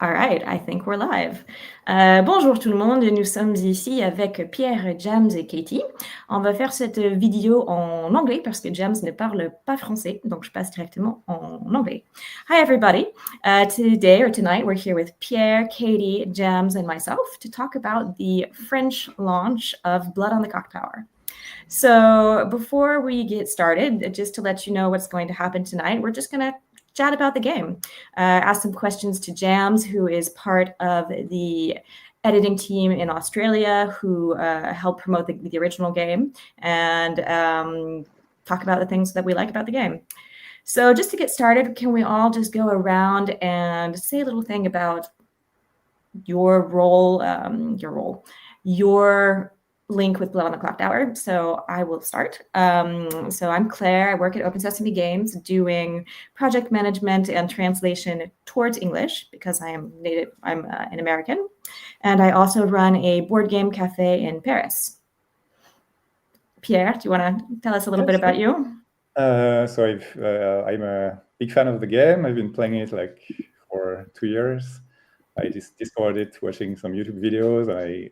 All right, I think we're live. Bonjour tout le monde, nous sommes ici avec Pierre, James et Katie. On va faire cette vidéo en anglais parce que James ne parle pas français, donc je passe directement en anglais. Hi everybody. Today or tonight we're here with Pierre, Katie, James and myself to talk about the French launch of Blood on the Clocktower. So before we get started, just to let you know what's going to happen tonight, we're just going to chat about the game, ask some questions to Jams, who is part of the editing team in Australia, who helped promote the original game, and talk about the things that we like about the game. So just to get started, can we all just go around and say a little thing about your role, your link with Blood on the Clocktower. So I will start. So I'm Claire. I work at Open Sesame Games doing project management and translation towards English because I'm an American. And I also run a board game cafe in Paris. Pierre, do you want to tell us a little bit about you? I'm a big fan of the game. I've been playing it for 2 years. I just discovered it watching some YouTube videos. I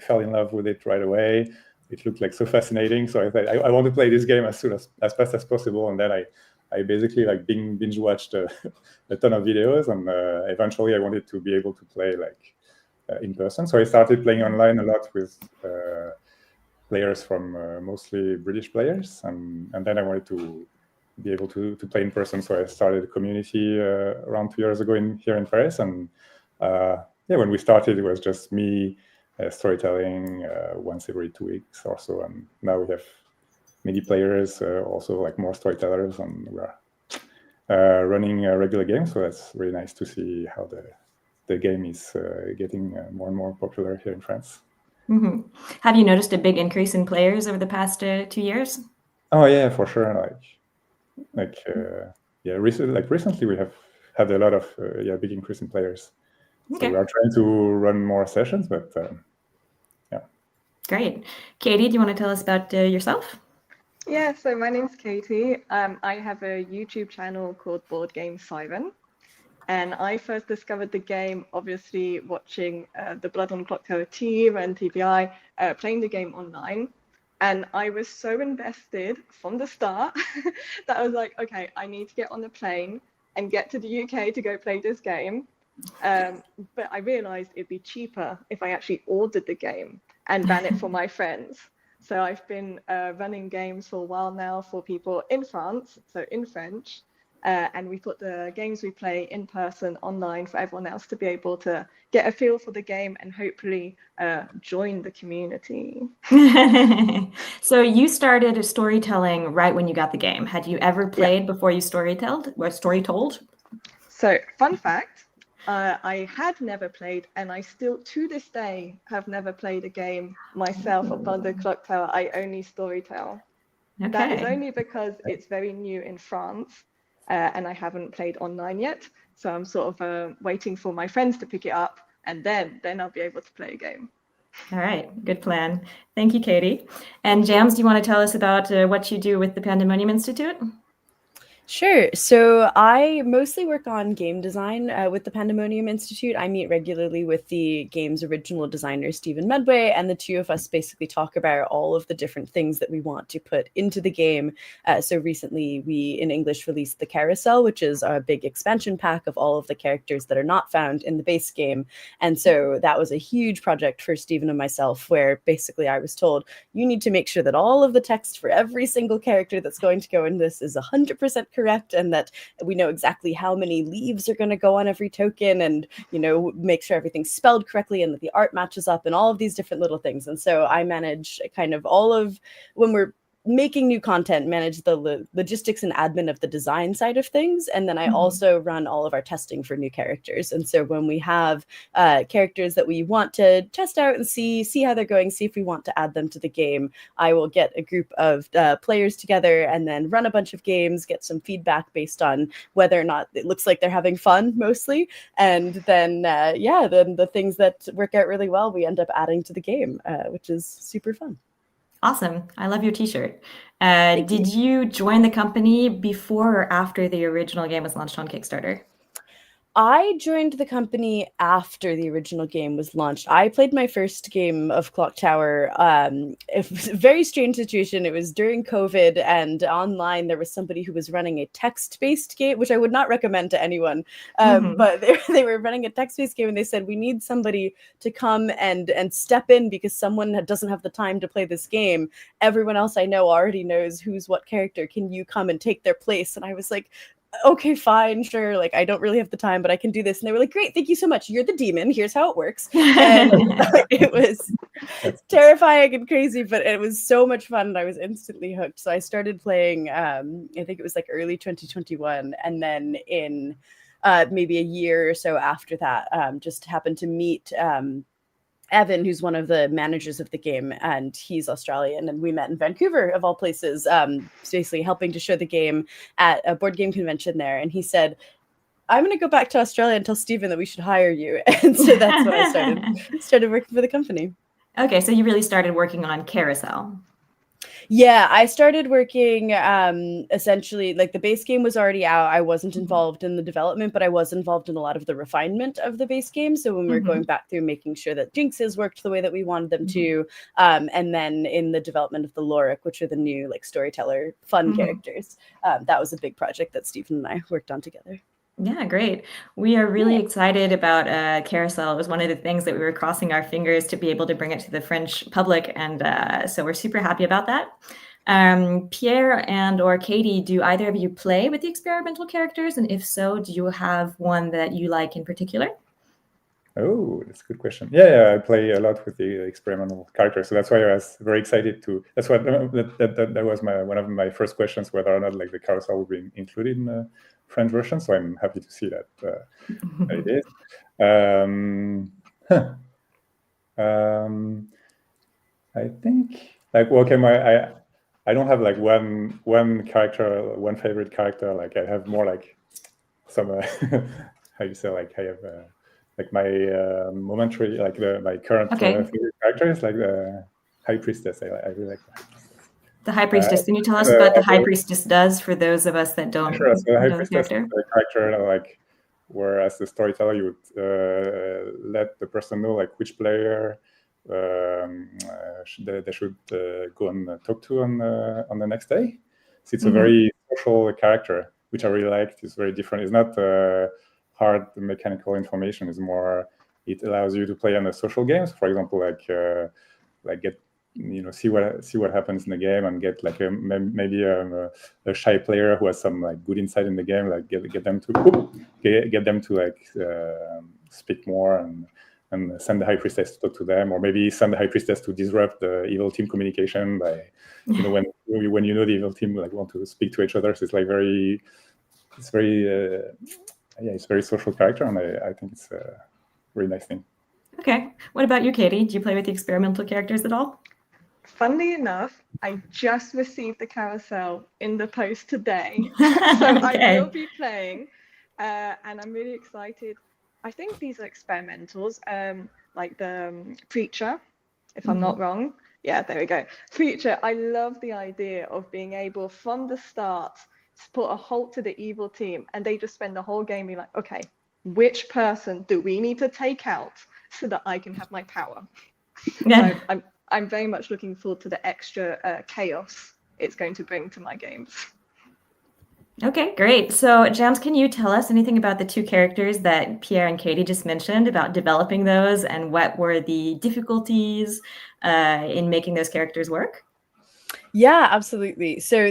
fell in love with it right away. It looked so fascinating. So I thought I want to play this game as fast as possible. And then I basically binge watched a ton of videos. And eventually I wanted to be able to play in person. So I started playing online a lot with players from mostly British players. And then I wanted to be able to play in person. So I started a community around 2 years ago here in Paris. And when we started, it was just me storytelling once every 2 weeks or so. And now we have many players, also more storytellers, and we're running a regular game. So that's really nice to see how the game is getting more and more popular here in France. Mm-hmm. Have you noticed a big increase in players over the past 2 years? Oh yeah, for sure. Recently we have had a lot of big increase in players. Okay. So we are trying to run more sessions, but yeah. Great. Katie, do you want to tell us about yourself? Yeah, so my name's Katie. I have a YouTube channel called Board Game Siren. And I first discovered the game, obviously, watching the Blood on the Clocktower team and TPI playing the game online. And I was so invested from the start that I was like, okay, I need to get on the plane and get to the UK to go play this game. But I realized it'd be cheaper if I actually ordered the game and ran it for my friends. So I've been running games for a while now for people in France, so in French. And we put the games we play in person online for everyone else to be able to get a feel for the game and hopefully join the community. So you started storytelling right when you got the game. Had you ever played before you story told? So fun fact, I had never played, and I still to this day have never played a game myself of Blood on the Clocktower. I only storytell. Okay. That is only because it's very new in France. And I haven't played online yet. So I'm sort of waiting for my friends to pick it up, and then I'll be able to play a game. All right, good plan. Thank you, Katie. And Jams, do you want to tell us about what you do with the Pandemonium Institute? Sure. So I mostly work on game design with the Pandemonium Institute. I meet regularly with the game's original designer, Stephen Medway, and the two of us basically talk about all of the different things that we want to put into the game. So recently we, in English, released the Carousel, which is a big expansion pack of all of the characters that are not found in the base game. And so that was a huge project for Stephen and myself, where basically I was told, you need to make sure that all of the text for every single character that's going to go in this is 100% correct, and that we know exactly how many leaves are going to go on every token, and make sure everything's spelled correctly and that the art matches up and all of these different little things. And so I manage kind of all of, when we're making new content, manage the logistics and admin of the design side of things. And then I also run all of our testing for new characters. And so when we have characters that we want to test out and see how they're going, see if we want to add them to the game, I will get a group of players together and then run a bunch of games, get some feedback based on whether or not it looks like they're having fun mostly. And then, then the things that work out really well, we end up adding to the game, which is super fun. Awesome. I love your t-shirt. Did you join the company before or after the original game was launched on Kickstarter? I joined the company after the original game was launched. I played my first game of Clocktower. It was a very strange situation. It was during COVID, and online there was somebody who was running a text-based game, which I would not recommend to anyone. But they were running a text-based game, and they said, we need somebody to come and step in because someone doesn't have the time to play this game. Everyone else I know already knows who's what character. Can you come and take their place? And I was like, okay, fine, sure. Like, I don't really have the time, but I can do this. And they were like, great, thank you so much. You're the demon. Here's how it works. And it was terrifying and crazy, but it was so much fun. And I was instantly hooked. So I started playing, I think it was like early 2021. And then in maybe a year or so after that, just happened to meet Evan, who's one of the managers of the game, and he's Australian, and we met in Vancouver, of all places, basically helping to show the game at a board game convention there. And he said, I'm going to go back to Australia and tell Stephen that we should hire you. And so that's when I started working for the company. Okay, so you really started working on Carousel. Yeah, I started working essentially, like the base game was already out. I wasn't involved in the development, but I was involved in a lot of the refinement of the base game. So when we were going back through making sure that jinxes worked the way that we wanted them to, and then in the development of the Loric, which are the new like storyteller fun characters, that was a big project that Stephen and I worked on together. Yeah, great. We are really excited about Carousel. It was one of the things that we were crossing our fingers to be able to bring it to the French public. And so we're super happy about that. Pierre and or Katie, do either of you play with the experimental characters? And if so, do you have one that you like in particular? Oh, that's a good question. Yeah, I play a lot with the experimental characters, so that's why I was very excited to. That's what that was one of my first questions, whether or not like the carousel would be included in the French version. So I'm happy to see that it is. I think like I don't have like one character, one favorite character. Like I have more like some how you say, like I have. Like my momentary, like my current favorite character is like the High Priestess. I really like that. The High Priestess. Can you tell us what the High Priestess does for those of us that don't Sure. So the High know the Priestess character? is a character like where as the storyteller you would let the person know like which player they should go and talk to on the next day. So it's a very social character, which I really liked. It's very different. It's not hard mechanical information. Is more, it allows you to play on the social games, for example, like get see what happens in the game and get like maybe a shy player who has some like good insight in the game, like get them to like speak more and send the High Priestess to talk to them, or maybe send the High Priestess to disrupt the evil team communication by when the evil team like want to speak to each other. So it's like it's very social character, and I think it's a really nice thing. Okay. What about you, Katie? Do you play with the experimental characters at all? Funnily enough, I just received the carousel in the post today. So I will be playing, and I'm really excited. I think these are experimentals, like the Preacher, if I'm not wrong. Yeah, there we go. Preacher, I love the idea of being able from the start to put a halt to the evil team, and they just spend the whole game being like, okay, which person do we need to take out so that I can have my power? Yeah. So I'm very much looking forward to the extra chaos it's going to bring to my games. Okay, great. So, Jams, can you tell us anything about the two characters that Pierre and Katie just mentioned, about developing those, and what were the difficulties in making those characters work? Yeah, absolutely. So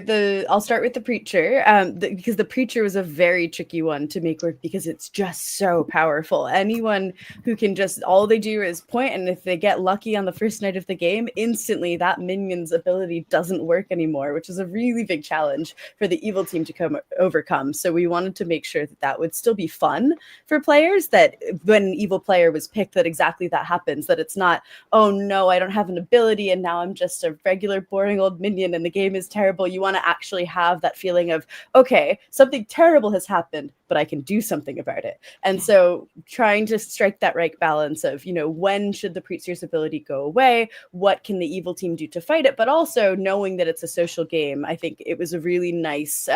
I'll start with the Preacher, because the Preacher was a very tricky one to make work because it's just so powerful. Anyone who can all they do is point, and if they get lucky on the first night of the game, instantly that minion's ability doesn't work anymore, which is a really big challenge for the evil team to overcome. So we wanted to make sure that would still be fun for players, that when an evil player was picked, that exactly that happens, that it's not, oh no, I don't have an ability and now I'm just a regular boring old minion and the game is terrible. You want to actually have that feeling of, okay, something terrible has happened, but I can do something about it. And so trying to strike that right balance of, when should the Preacher's ability go away? What can the evil team do to fight it? But also knowing that it's a social game, I think it was a really nice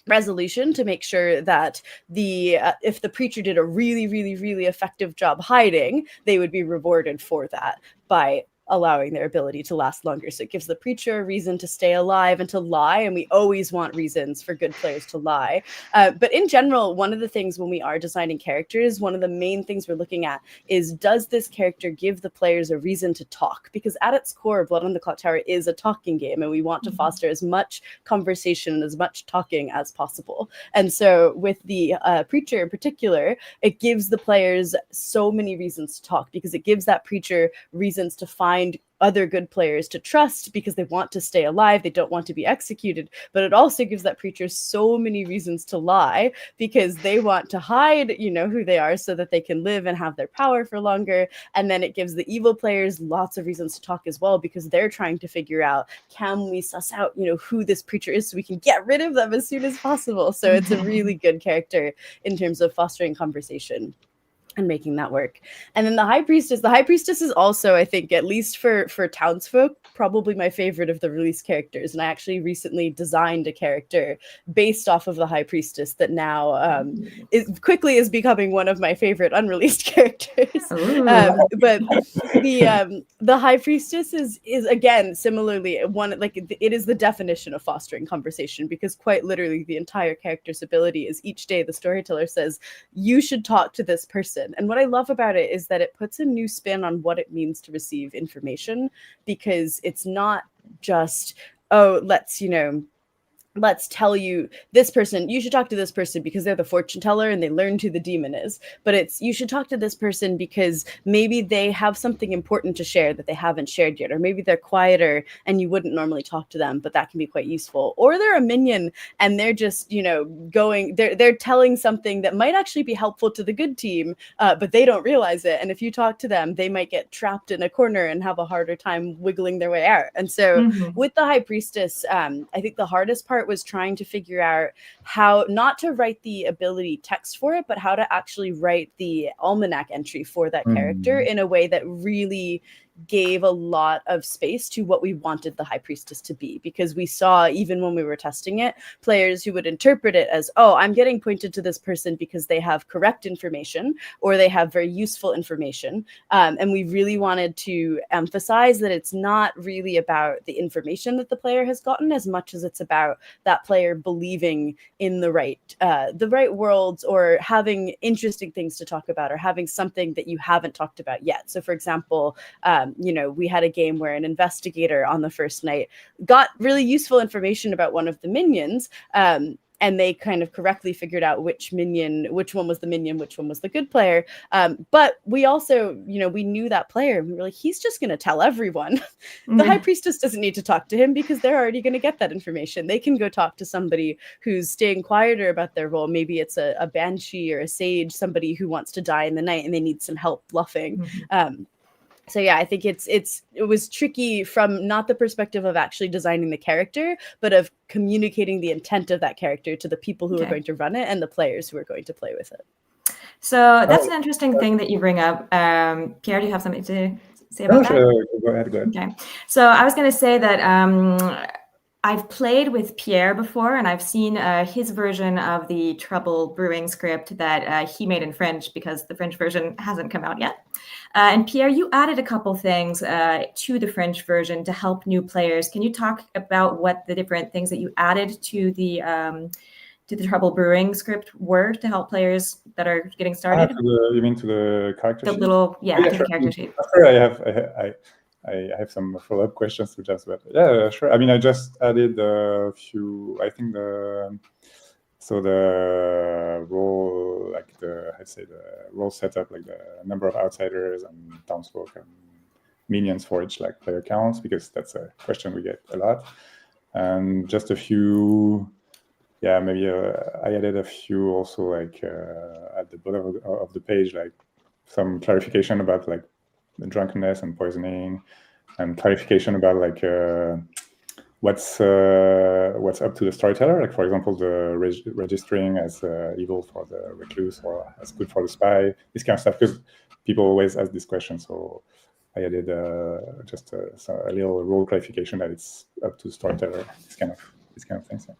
resolution to make sure that if the preacher did a really, really, really effective job hiding, they would be rewarded for that by allowing their ability to last longer. So it gives the preacher a reason to stay alive and to lie, and we always want reasons for good players to lie. But in general, one of the things when we are designing characters, one of the main things we're looking at is, does this character give the players a reason to talk? Because at its core, Blood on the Clocktower is a talking game, and we want to foster as much conversation and as much talking as possible. And so with the preacher in particular, it gives the players so many reasons to talk, because it gives that preacher reasons to find other good players to trust because they want to stay alive, they don't want to be executed. But it also gives that preacher so many reasons to lie because they want to hide, who they are so that they can live and have their power for longer. And then it gives the evil players lots of reasons to talk as well, because they're trying to figure out, can we suss out, who this preacher is so we can get rid of them as soon as possible. So it's a really good character in terms of fostering conversation and making that work. And then the high priestess is also, I think, at least for townsfolk, probably my favorite of the released characters. And I actually recently designed a character based off of the high priestess that now is becoming one of my favorite unreleased characters. But the high priestess is again similarly it is the definition of fostering conversation, because quite literally the entire character's ability is each day the storyteller says, you should talk to this person. And what I love about it is that it puts a new spin on what it means to receive information, because it's not just, oh, let's tell you this person, you should talk to this person because they're the fortune teller and they learned who the demon is. But it's, you should talk to this person because maybe they have something important to share that they haven't shared yet, or maybe they're quieter and you wouldn't normally talk to them, but that can be quite useful. Or they're a minion and they're just, they're telling something that might actually be helpful to the good team, but they don't realize it. And if you talk to them, they might get trapped in a corner and have a harder time wiggling their way out. And so with the high priestess, I think the hardest part was trying to figure out how not to write the ability text for it, but how to actually write the almanac entry for that character in a way that really gave a lot of space to what we wanted the high priestess to be. Because we saw, even when we were testing it, players who would interpret it as, oh, I'm getting pointed to this person because they have correct information or they have very useful information. And we really wanted to emphasize that it's not really about the information that the player has gotten as much as it's about that player believing in the right worlds, or having interesting things to talk about, or having something that you haven't talked about yet. So for example, we had a game where an investigator on the first night got really useful information about one of the minions, and they kind of correctly figured out which one was the minion, which one was the good player. But we also, we knew that player. We were like, he's just going to tell everyone. The high priestess doesn't need to talk to him because they're already going to get that information. They can go talk to somebody who's staying quieter about their role. Maybe it's a banshee or a sage, somebody who wants to die in the night and they need some help bluffing. So yeah, I think it was tricky from not the perspective of actually designing the character, but of communicating the intent of that character to the people who are going to run it and the players who are going to play with it. So that's an interesting thing that you bring up. Pierre, do you have something to say about that? Sure. Go ahead. Okay. So I was going to say that I've played with Pierre before, and I've seen his version of the Trouble Brewing script that he made in French, because the French version hasn't come out yet. And Pierre, you added a couple things to the French version to help new players. Can you talk about what the different things that you added to the Trouble Brewing script were to help players that are getting started? You mean to the character sheet? To the sure. character sheet. Sure, I have some follow-up questions to just, but yeah, sure. I mean, I just added a few. I think the role, like the role setup, like the number of outsiders and townsfolk and minions for each player counts, because that's a question we get a lot. And just a few. Yeah, maybe I added a few also, at the bottom of the page, some clarification about the drunkenness and poisoning, and clarification about what's up to the storyteller. For example, the registering as evil for the recluse or as good for the spy. This kind of stuff, because people always ask this question. So I added just a little role clarification that it's up to the storyteller. This kind of things. Yeah.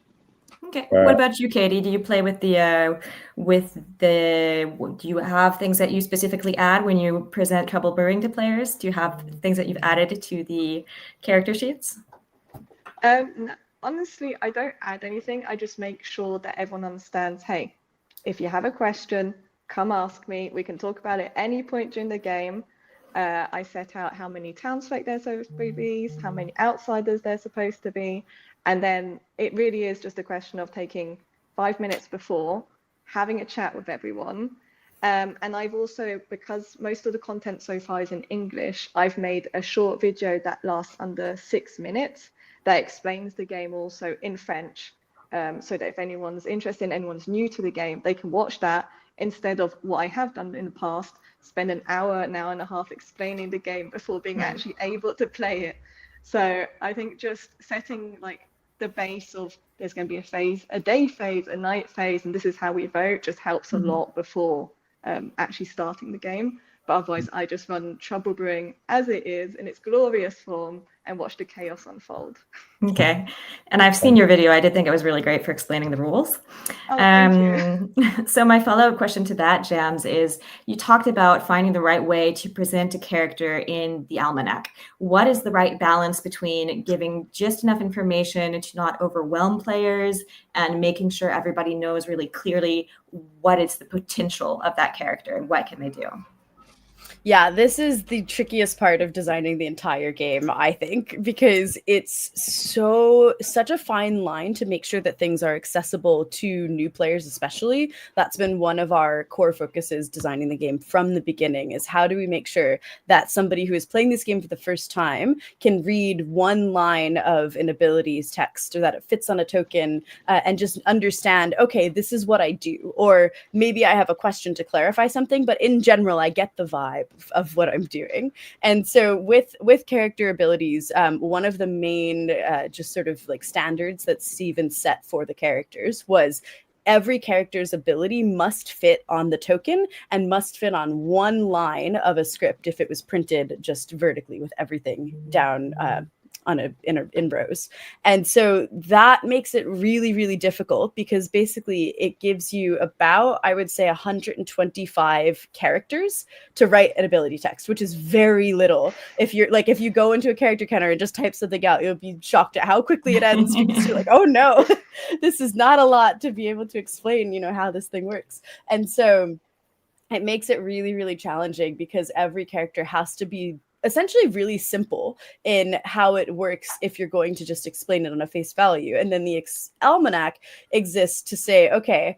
Okay. What about you, Katie? Do you play with the do you have things that you specifically add when you present Trouble Brewing to players? Do you have things that you've added to the character sheets? Honestly, I don't add anything. I just make sure that everyone understands, hey, if you have a question, come ask me. We can talk about it at any point during the game. I set out how many townsfolk there's supposed to be, how many outsiders there's supposed to be. And then it really is just a question of taking 5 minutes before, having a chat with everyone. And I've also, because most of the content so far is in English, I've made a short video that lasts under 6 minutes that explains the game also in French, so that if anyone's interested, anyone's new to the game, they can watch that instead of what I have done in the past, spend an hour and a half explaining the game before being actually able to play it. So I think just setting like the base of there's going to be a phase, a day phase, a night phase, and this is how we vote just helps a lot before actually starting the game. But otherwise, I just run Trouble Brewing as it is in its glorious form and watch the chaos unfold. Okay. And I've seen your video. I did think it was really great for explaining the rules. Oh, thank you. So my follow-up question to that, Jams, is you talked about finding the right way to present a character in the Almanac. What is the right balance between giving just enough information to not overwhelm players and making sure everybody knows really clearly what is the potential of that character and what can they do? Yeah, this is the trickiest part of designing the entire game, I think, because it's such a fine line to make sure that things are accessible to new players, especially. That's been one of our core focuses designing the game from the beginning, is how do we make sure that somebody who is playing this game for the first time can read one line of an abilities text, or that it fits on a token, and just understand, okay, this is what I do. Or maybe I have a question to clarify something, but in general, I get the vibe of what I'm doing. And so with character abilities, one of the main just sort of like standards that Steven set for the characters was every character's ability must fit on the token and must fit on one line of a script if it was printed just vertically with everything down in rows. And so that makes it really, really difficult, because basically it gives you about, I would say, 125 characters to write an ability text, which is very little. If you go into a character counter and just type something out, you'll be shocked at how quickly it ends, because you're like, oh no, this is not a lot to be able to explain, how this thing works. And so it makes it really, really challenging, because every character has to be essentially really simple in how it works if you're going to just explain it on a face value. And then the Almanac exists to say, okay,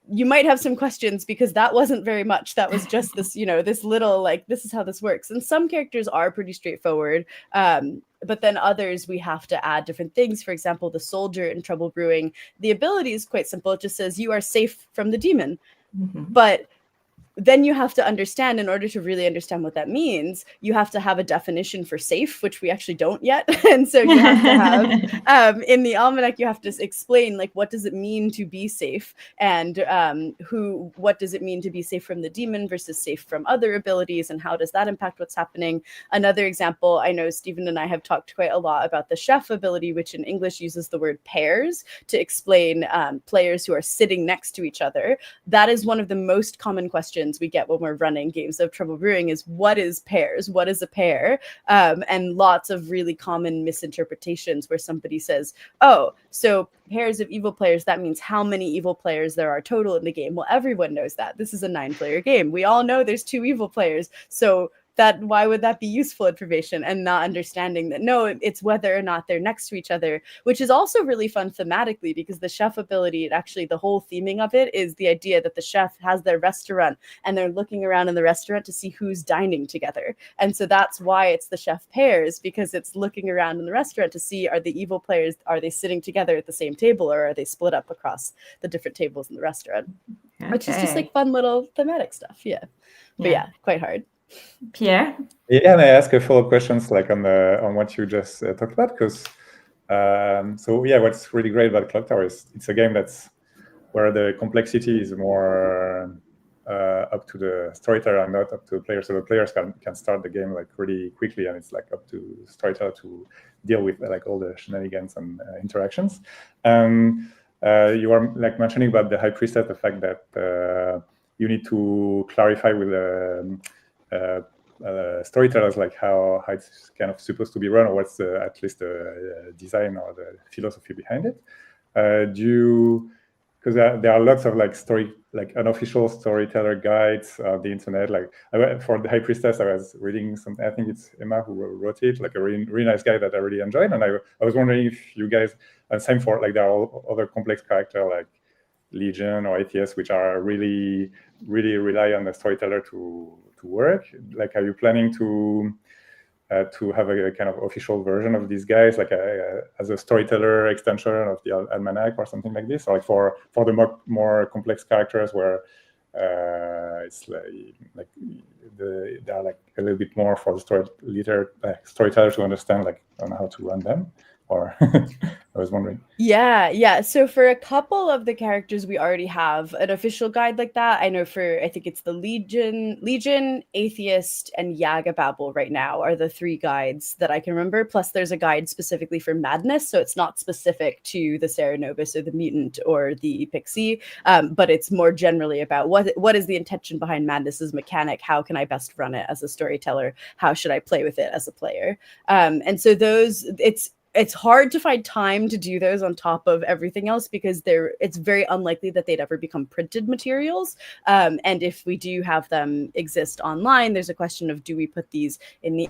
you might have some questions because that wasn't very much. That was just this, this little, like, this is how this works. And some characters are pretty straightforward. But then others, we have to add different things. For example, the soldier in Trouble Brewing, the ability is quite simple. It just says you are safe from the demon. Mm-hmm. But then you have to understand, in order to really understand what that means, you have to have a definition for safe, which we actually don't yet. And so you have to have, in the Almanac, you have to explain, like, what does it mean to be safe? And what does it mean to be safe from the demon versus safe from other abilities? And how does that impact what's happening? Another example, I know Stephen and I have talked quite a lot about the cheffe ability, which in English uses the word pairs to explain players who are sitting next to each other. That is one of the most common questions we get when we're running games of Trouble Brewing, is what is pairs? What is a pair? And lots of really common misinterpretations where somebody says, oh, so pairs of evil players, that means how many evil players there are total in the game. Well, everyone knows that. This is a 9-player game. We all know there's 2 evil players. So why would that be useful information? And not understanding that, no, it's whether or not they're next to each other, which is also really fun thematically, because the chef ability, actually the whole theming of it is the idea that the chef has their restaurant and they're looking around in the restaurant to see who's dining together. And so that's why it's the chef pairs, because it's looking around in the restaurant to see, are the evil players, are they sitting together at the same table, or are they split up across the different tables in the restaurant? Okay. Which is just like fun little thematic stuff. Yeah. But yeah, quite hard. Pierre? Yeah, and I ask a follow-up questions like on what you just talked about, because what's really great about Clocktower is it's a game that's where the complexity is more up to the storyteller and not up to the player. So the players can start the game like really quickly, and it's like up to the storyteller to deal with like all the shenanigans and interactions. you are like mentioning about the high priestess, the fact that you need to clarify with storytellers like how it's kind of supposed to be run, or what's at least the design or the philosophy behind it. Because there are lots of like unofficial storyteller guides on the internet. Like for the high priestess, I was reading some. I think it's Emma who wrote it, like a really nice guide that I really enjoyed. And I was wondering if you guys, and same for like there are other complex characters like Legion or ATS, which are really rely on the storyteller to work. Like, are you planning to have a kind of official version of these guys, like as a storyteller extension of the Almanac or something like this, or like for the more complex characters where it's like they are like a little bit more for the storyteller to understand like on how to run them, or I was wondering. Yeah. So for a couple of the characters, we already have an official guide like that. I know I think it's the Legion, Atheist, and Yagababble right now are the 3 guides that I can remember. Plus there's a guide specifically for Madness. So it's not specific to the Cerenovus or the Mutant or the Pixie, but it's more generally about what is the intention behind Madness's mechanic? How can I best run it as a storyteller? How should I play with it as a player? And so it's hard to find time to do those on top of everything else, because it's very unlikely that they'd ever become printed materials. And if we do have them exist online, there's a question of, do we put these in the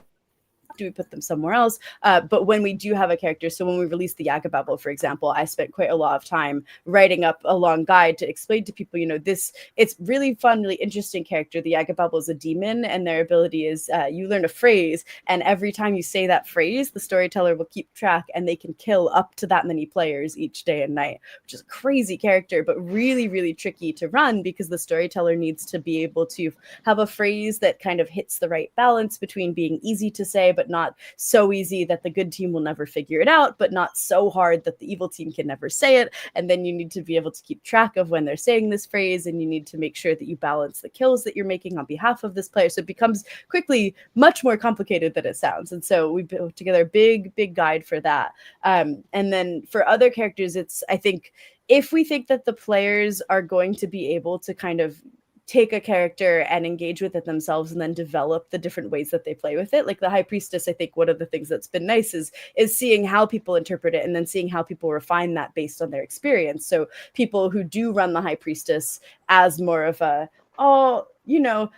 do we put them somewhere else? But when we do have a character, so when we released the Yagababble, for example, I spent quite a lot of time writing up a long guide to explain to people, it's really fun, really interesting character. The Yagababble is a demon, and their ability is you learn a phrase, and every time you say that phrase, the storyteller will keep track, and they can kill up to that many players each day and night, which is a crazy character, but really, really tricky to run, because the storyteller needs to be able to have a phrase that kind of hits the right balance between being easy to say, but not so easy that the good team will never figure it out, but not so hard that the evil team can never say it. And then you need to be able to keep track of when they're saying this phrase, and you need to make sure that you balance the kills that you're making on behalf of this player. So it becomes quickly much more complicated than it sounds. And so we put together a big guide for that. And then for other characters, I think if we think that the players are going to be able to kind of take a character and engage with it themselves and then develop the different ways that they play with it. Like the High Priestess, I think one of the things that's been nice is seeing how people interpret it and then seeing how people refine that based on their experience. So people who do run the High Priestess as more of a,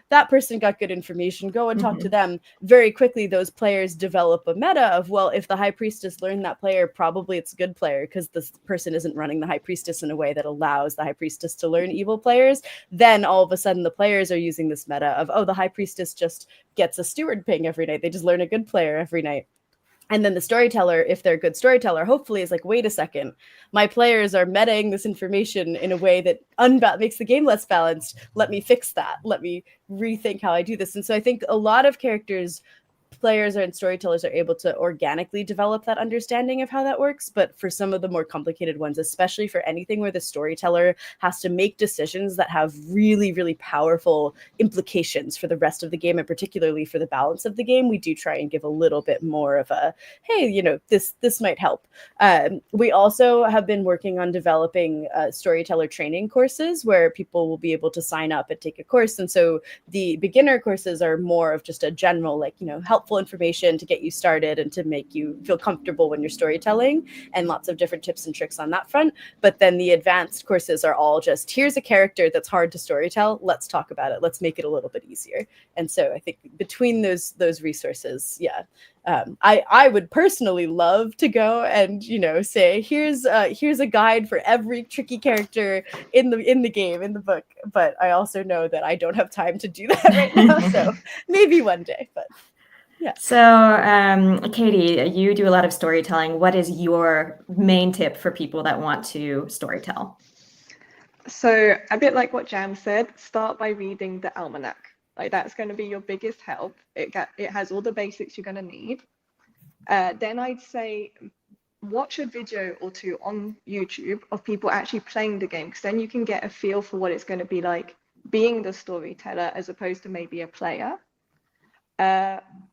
that person got good information, go and talk to them. Very quickly, those players develop a meta of, well, if the High Priestess learned that player, probably it's a good player, because this person isn't running the High Priestess in a way that allows the High Priestess to learn evil players. Then all of a sudden, the players are using this meta of, oh, the High Priestess just gets a steward ping every night. They just learn a good player every night. And then the storyteller, if they're a good storyteller, hopefully is like, wait a second, my players are metaing this information in a way that makes the game less balanced. Let me fix that. Let me rethink how I do this. And so I think a lot of players and storytellers are able to organically develop that understanding of how that works. But for some of the more complicated ones, especially for anything where the storyteller has to make decisions that have really, really powerful implications for the rest of the game, and particularly for the balance of the game, we do try and give a little bit more of a, hey, this might help. We also have been working on developing storyteller training courses where people will be able to sign up and take a course. And so the beginner courses are more of just a general, helpful information to get you started and to make you feel comfortable when you're storytelling, and lots of different tips and tricks on that front. But then the advanced courses are all just, here's a character that's hard to storytell, let's talk about it, let's make it a little bit easier. And so I think between those resources, I would personally love to go and say, here's a guide for every tricky character in the game, in the book. But I also know that I don't have time to do that right now, so maybe one day. But yeah. So, Katie, you do a lot of storytelling. What is your main tip for people that want to storytell? So a bit like what Jam said, start by reading the Almanac. Like, that's going to be your biggest help. It has all the basics you're going to need. Then I'd say watch a video or two on YouTube of people actually playing the game, because then you can get a feel for what it's going to be like being the storyteller as opposed to maybe a player.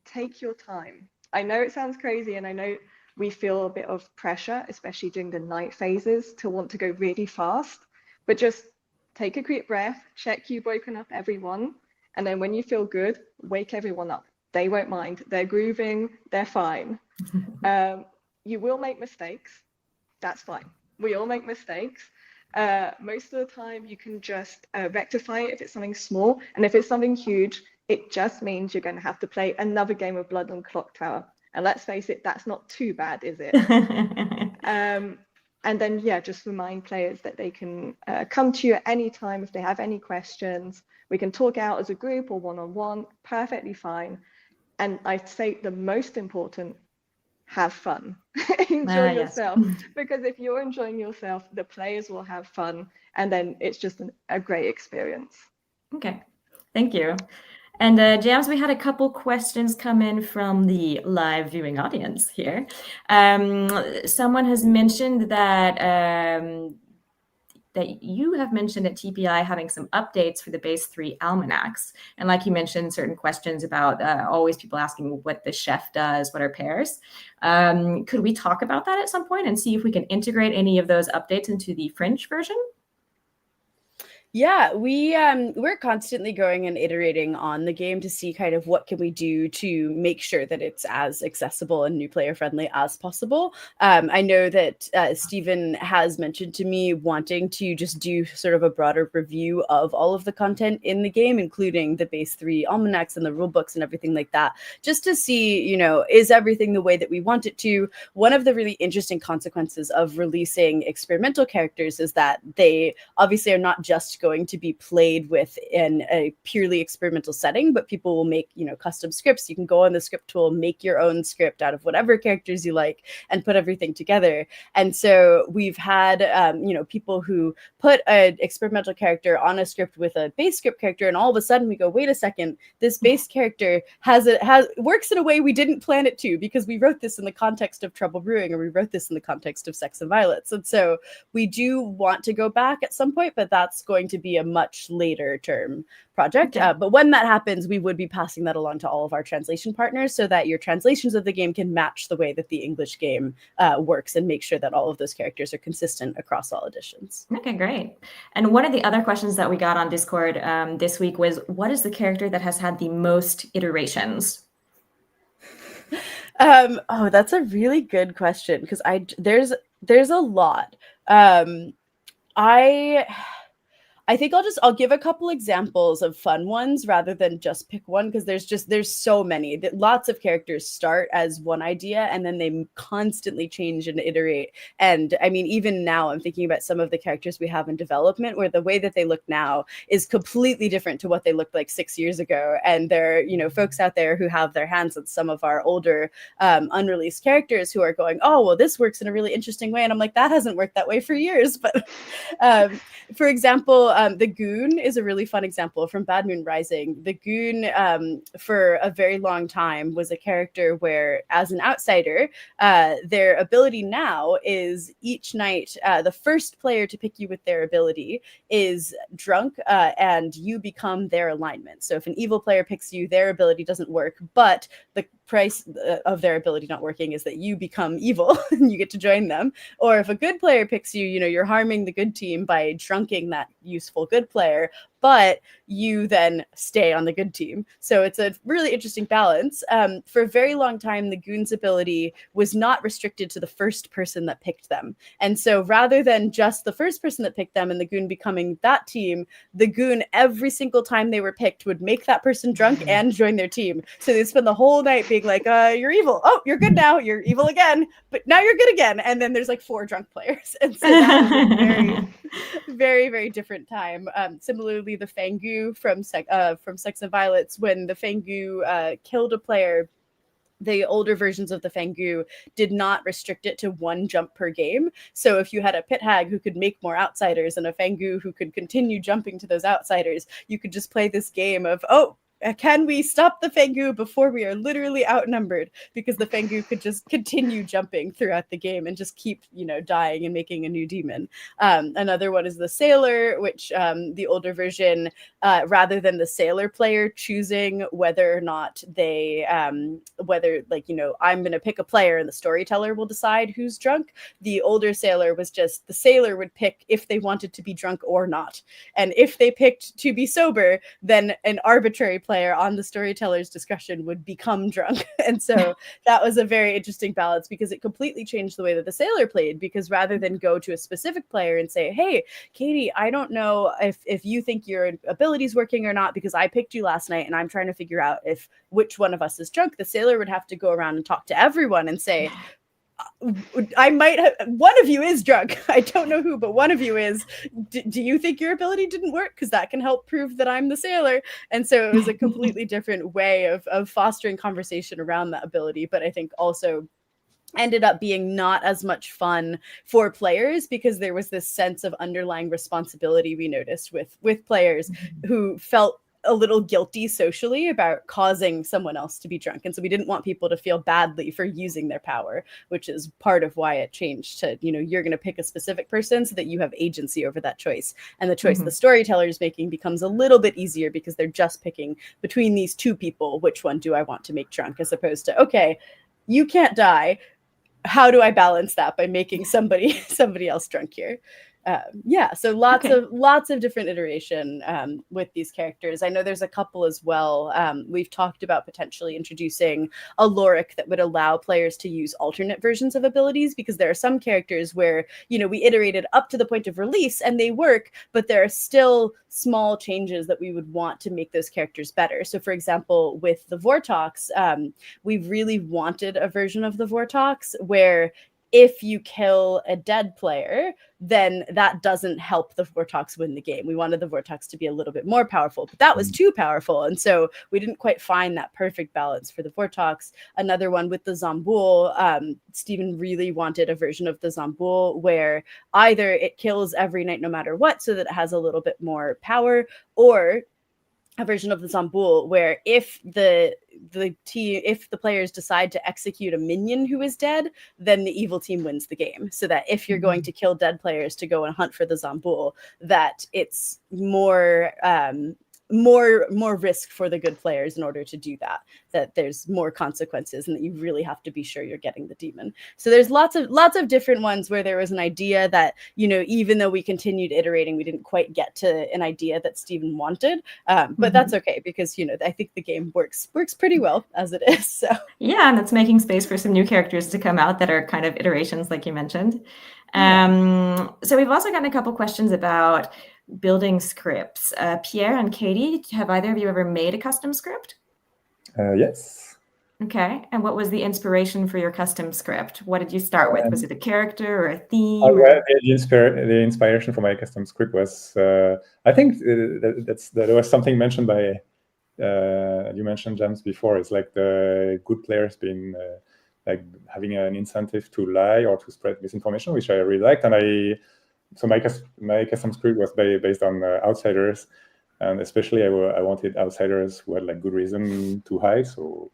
Take your time. I know it sounds crazy, and I know we feel a bit of pressure, especially during the night phases, to want to go really fast. But just take a quick breath, check you've woken up everyone, and then when you feel good, wake everyone up. They won't mind. They're grooving. They're fine. You will make mistakes. That's fine. We all make mistakes. Most of the time, you can just rectify it if it's something small. And if it's something huge, it just means you're going to have to play another game of Blood on Clocktower. And let's face it, that's not too bad, is it? And then, yeah, just remind players that they can come to you at any time if they have any questions. We can talk out as a group or one-on-one, perfectly fine. And I'd say the most important, have fun. Enjoy yourself. Because if you're enjoying yourself, the players will have fun. And then it's just a great experience. Okay, thank you. And James, we had a couple questions come in from the live viewing audience here. Someone has mentioned that that you have mentioned at TPI having some updates for the base 3 Almanacs. And like you mentioned, certain questions about always people asking what the chef does, what are pairs. Could we talk about that at some point and see if we can integrate any of those updates into the French version? Yeah, we're constantly going and iterating on the game to see kind of what can we do to make sure that it's as accessible and new player friendly as possible. I know that Stephen has mentioned to me wanting to just do sort of a broader review of all of the content in the game, including the base 3 almanacs and the rule books and everything like that, just to see, you know, is everything the way that we want it to? One of the really interesting consequences of releasing experimental characters is that they obviously are not just going to be played with in a purely experimental setting, but people will make, you know, custom scripts. You can go on the script tool, make your own script out of whatever characters you like and put everything together. And so we've had, you know, people who put an experimental character on a script with a base script character, and all of a sudden we go, wait a second, this base character works in a way we didn't plan it to, because we wrote this in the context of Trouble Brewing, or we wrote this in the context of Sex and Violence. And so we do want to go back at some point, but that's going to be a much later term project. Okay. But when that happens, we would be passing that along to all of our translation partners so that your translations of the game can match the way that the English game works, and make sure that all of those characters are consistent across all editions. Okay, great. And one of the other questions that we got on Discord this week was, what is the character that has had the most iterations? Oh, that's a really good question, because there's a lot. I think I'll give a couple examples of fun ones rather than just pick one, because there's so many. Lots of characters start as one idea and then they constantly change and iterate. And I mean, even now I'm thinking about some of the characters we have in development where the way that they look now is completely different to what they looked like 6 years ago. And there are, you know, folks out there who have their hands on some of our older unreleased characters who are going, oh, well, this works in a really interesting way. And I'm like, that hasn't worked that way for years. But for example, the Goon is a really fun example from Bad Moon Rising. The Goon, for a very long time, was a character where, as an outsider, their ability now is each night, the first player to pick you with their ability is drunk, and you become their alignment. So if an evil player picks you, their ability doesn't work, but the price of their ability not working is that you become evil and you get to join them. Or if a good player picks you, you know, you're harming the good team by drunking that useful good player, but you then stay on the good team. So it's a really interesting balance. For a very long time, the Goon's ability was not restricted to the first person that picked them. And so rather than just the first person that picked them and the Goon becoming that team, the Goon, every single time they were picked, would make that person drunk and join their team. So they spend the whole night being like, you're evil. Oh, you're good now. You're evil again. But now you're good again. And then there's like 4 drunk players. And so that was a very, very, very different time. Similarly, the Fangu from Sex and Violence, when the Fangu killed a player, the older versions of the Fangu did not restrict it to 1 jump per game. So if you had a pit hag who could make more outsiders and a Fangu who could continue jumping to those outsiders, you could just play this game of, oh, can we stop the Fengu before we are literally outnumbered? Because the Fengu could just continue jumping throughout the game and just keep, dying and making a new demon. Another one is the Sailor, which the older version, rather than the Sailor player choosing whether or not they, I'm going to pick a player and the Storyteller will decide who's drunk. The older Sailor was just the Sailor would pick if they wanted to be drunk or not. And if they picked to be sober, then an arbitrary player on the Storyteller's discretion would become drunk. And so that was a very interesting balance because it completely changed the way that the Sailor played, because rather than go to a specific player and say, hey, Katie, I don't know if you think your ability's working or not because I picked you last night and I'm trying to figure out which one of us is drunk, the Sailor would have to go around and talk to everyone and say, I might have, one of you is drunk. I don't know who, but one of you is. Do you think your ability didn't work? Because that can help prove that I'm the Sailor. And so it was a completely different way of fostering conversation around that ability. But I think also ended up being not as much fun for players because there was this sense of underlying responsibility we noticed with players who felt a little guilty socially about causing someone else to be drunk. And so we didn't want people to feel badly for using their power, which is part of why it changed to, you're going to pick a specific person so that you have agency over that choice. And the choice the Storyteller is making becomes a little bit easier because they're just picking between these two people, which one do I want to make drunk, as opposed to, okay, you can't die. How do I balance that by making somebody else drunk here? So lots of different iteration with these characters. I know there's a couple as well. We've talked about potentially introducing a Loric that would allow players to use alternate versions of abilities, because there are some characters where, we iterated up to the point of release and they work, but there are still small changes that we would want to make those characters better. So for example, with the Vortox, we've really wanted a version of the Vortox where if you kill a dead player, then that doesn't help the Vortox win the game. We wanted the Vortox to be a little bit more powerful, but that was too powerful. And so we didn't quite find that perfect balance for the Vortox. Another one with the Zomboul, Stephen really wanted a version of the Zomboul where either it kills every night no matter what, so that it has a little bit more power, or a version of the Zomboul where if the players decide to execute a minion who is dead, then the evil team wins the game. So that if you're going to kill dead players to go and hunt for the Zomboul, that it's more risk for the good players in order to do that there's more consequences and that you really have to be sure you're getting the demon. So there's lots of different ones where there was an idea that, even though we continued iterating, we didn't quite get to an idea that Stephen wanted. But that's okay because, I think the game works pretty well as it is. So yeah, and it's making space for some new characters to come out that are kind of iterations like you mentioned. So we've also gotten a couple questions about building scripts. Pierre and Katie, have either of you ever made a custom script? Yes. Okay. And what was the inspiration for your custom script? What did you start with? Was it a character or a theme? Well, the inspiration for my custom script was, I think that was something mentioned by, you mentioned, James, before. It's like the good players being like having an incentive to lie or to spread misinformation, which I really liked. And so my custom script was based on outsiders, and especially I wanted outsiders who had like good reason to hide. So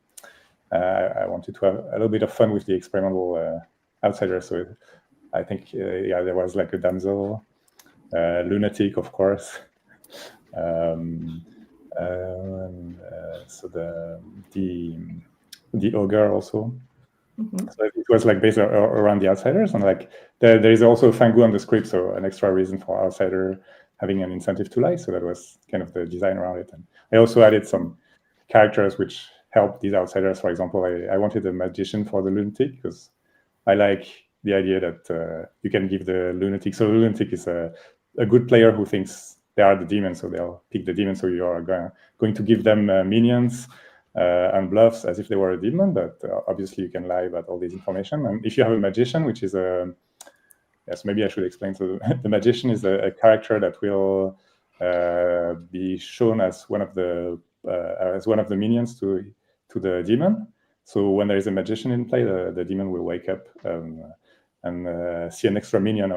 I wanted to have a little bit of fun with the experimental outsiders. So I think there was like a damsel, lunatic, of course. So the ogre also. So it was like based around the outsiders, and like there is also a Fangu on the script, so an extra reason for outsider having an incentive to lie. So that was kind of the design around it. And I also added some characters which help these outsiders. For example, I wanted a magician for the lunatic because I like the idea that you can give the lunatic. So the lunatic is a good player who thinks they are the demon, so they'll pick the demon. So you are going to give them minions and bluffs as if they were a demon, but obviously you can lie about all this information. And if you have a magician, which is yes, maybe I should explain. So the magician is a character that will be shown as one of the minions to the demon. So when there is a magician in play, the demon will wake up and see an extra minion,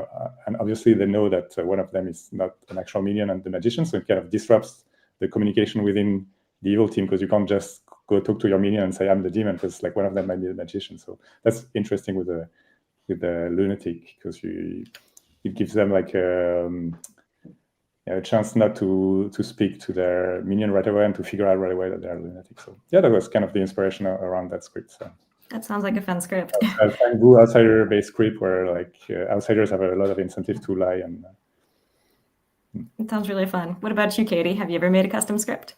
and obviously they know that one of them is not an actual minion and the magician, so it kind of disrupts the communication within the evil team, because you can't just go talk to your minion and say I'm the demon, because like one of them might be the magician. So that's interesting with the lunatic, because it gives them like a chance not to speak to their minion right away and to figure out right away that they're lunatic. So yeah, that was kind of the inspiration around that script. So. That sounds like a fun script. A Fangu outsider-based script where like outsiders have a lot of incentive to lie. And it sounds really fun. What about you, Katie? Have you ever made a custom script?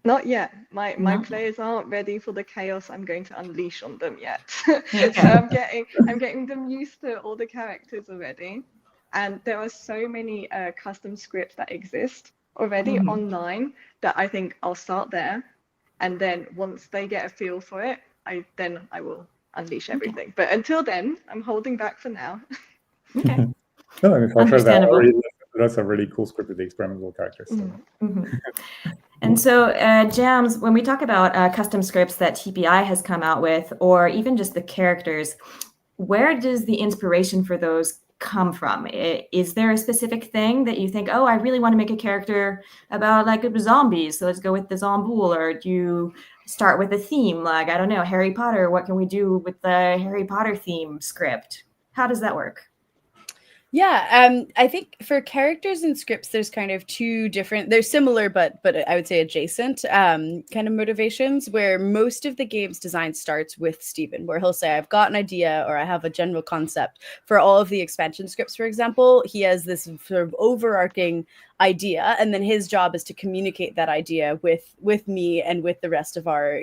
Not yet. My players aren't ready for the chaos I'm going to unleash on them yet. Okay. So I'm getting them used to all the characters already. And there are so many custom scripts that exist already online that I think I'll start there. And then once they get a feel for it, I will unleash everything. Okay. But until then, I'm holding back for now. Okay. No, I mean, for sure, there are lots of really cool scripted experimental characters. So. And so, Jams, when we talk about custom scripts that TPI has come out with, or even just the characters, where does the inspiration for those come from? Is there a specific thing that you think, oh, I really want to make a character about like zombies, so let's go with the Zomboul? Or do you start with a theme, like, I don't know, Harry Potter, what can we do with the Harry Potter theme script? How does that work? Yeah, I think for characters and scripts, there's kind of two different, they're similar, but I would say adjacent kind of motivations, where most of the game's design starts with Steven, where he'll say, I've got an idea, or I have a general concept. For all of the expansion scripts, for example, he has this sort of overarching idea, and then his job is to communicate that idea with me and with the rest of our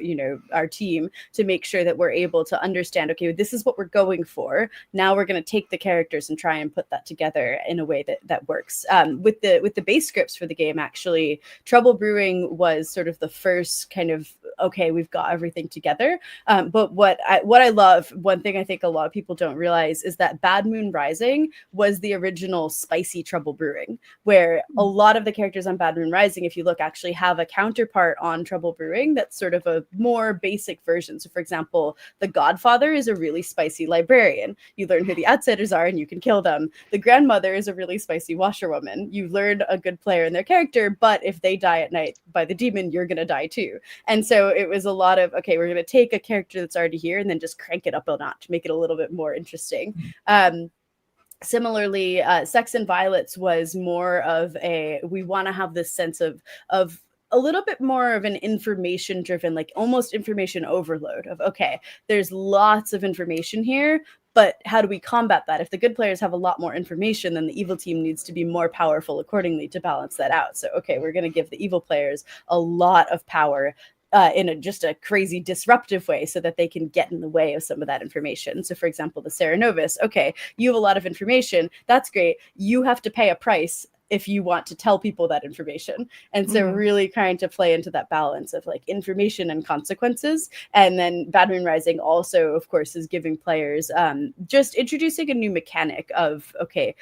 team to make sure that we're able to understand, okay, this is what we're going for. Now we're going to take the characters and try and put that together in a way that works. With the base scripts for the game, actually, Trouble Brewing was sort of the first kind of, okay, we've got everything together. But what I love, one thing I think a lot of people don't realize, is that Bad Moon Rising was the original spicy Trouble Brewing, where a lot of the characters on Bad Moon Rising, if you look, actually have a counterpart on Trouble Brewing that's sort of a more basic version. So for example, the Godfather is a really spicy librarian. You learn who the outsiders are and you can kill them. The grandmother is a really spicy washerwoman. You learn a good player in their character, but if they die at night by the demon, you're going to die too. And so it was a lot of, okay, we're going to take a character that's already here and then just crank it up a notch, make it a little bit more interesting. Similarly, Sex and Violets was more of a, we want to have this sense of a little bit more of an information driven, like almost information overload of, okay, there's lots of information here, but how do we combat that? If the good players have a lot more information, then the evil team needs to be more powerful accordingly to balance that out. So, okay, we're going to give the evil players a lot of power in just a crazy disruptive way so that they can get in the way of some of that information. So for example, the Serenovus, okay, you have a lot of information. That's great. You have to pay a price if you want to tell people that information. And so really trying to play into that balance of like information and consequences. And then Bad Moon Rising also, of course, is giving players just introducing a new mechanic of, okay,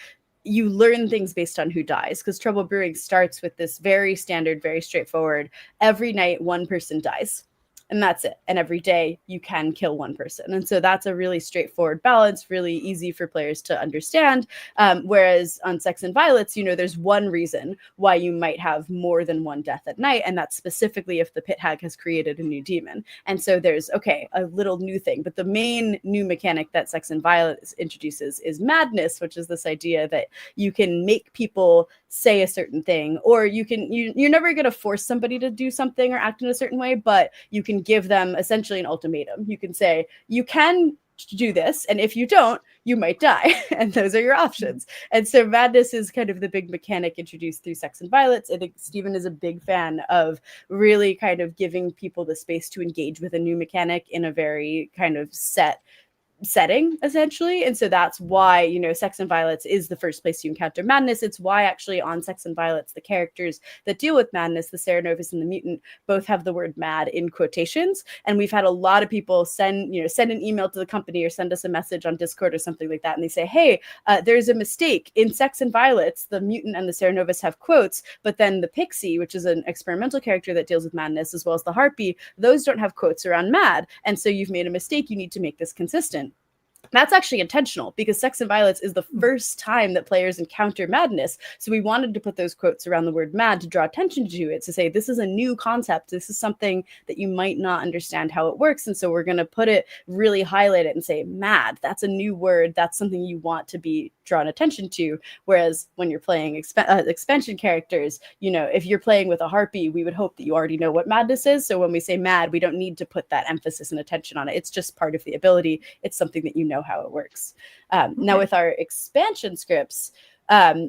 you learn things based on who dies, because Trouble Brewing starts with this very standard, very straightforward, every night one person dies. And that's it. And every day you can kill one person. And so that's a really straightforward balance, really easy for players to understand. Whereas on Sex and Violets, there's one reason why you might have more than one death at night. And that's specifically if the pit hag has created a new demon. And so there's, okay, a little new thing. But the main new mechanic that Sex and Violets introduces is madness, which is this idea that you can make people say a certain thing, or you're never going to force somebody to do something or act in a certain way, but you can give them essentially an ultimatum. You can say, you can do this, and if you don't, you might die. And those are your options. And so madness is kind of the big mechanic introduced through Sex and Violets. I think Steven is a big fan of really kind of giving people the space to engage with a new mechanic in a very kind of setting, essentially. And so that's why, Sex and Violets is the first place you encounter madness. It's why actually on Sex and Violets, the characters that deal with madness, the Serenovus and the mutant, both have the word mad in quotations. And we've had a lot of people send an email to the company or send us a message on Discord or something like that. And they say, hey, there's a mistake. In Sex and Violets, the mutant and the Serenovus have quotes, but then the pixie, which is an experimental character that deals with madness, as well as the harpy, those don't have quotes around mad. And so you've made a mistake. You need to make this consistent. That's actually intentional because sex and violence is the first time that players encounter madness. So we wanted to put those quotes around the word mad to draw attention to it, to say this is a new concept. This is something that you might not understand how it works. And so we're going to put it, really highlight it and say mad. That's a new word. That's something you want to be drawn attention to. Whereas when you're playing expansion characters, you know, if you're playing with a harpy, we would hope that you already know what madness is. So when we say mad, we don't need to put that emphasis and attention on it. It's just part of the ability. It's something that you know how it works. Now with our expansion scripts,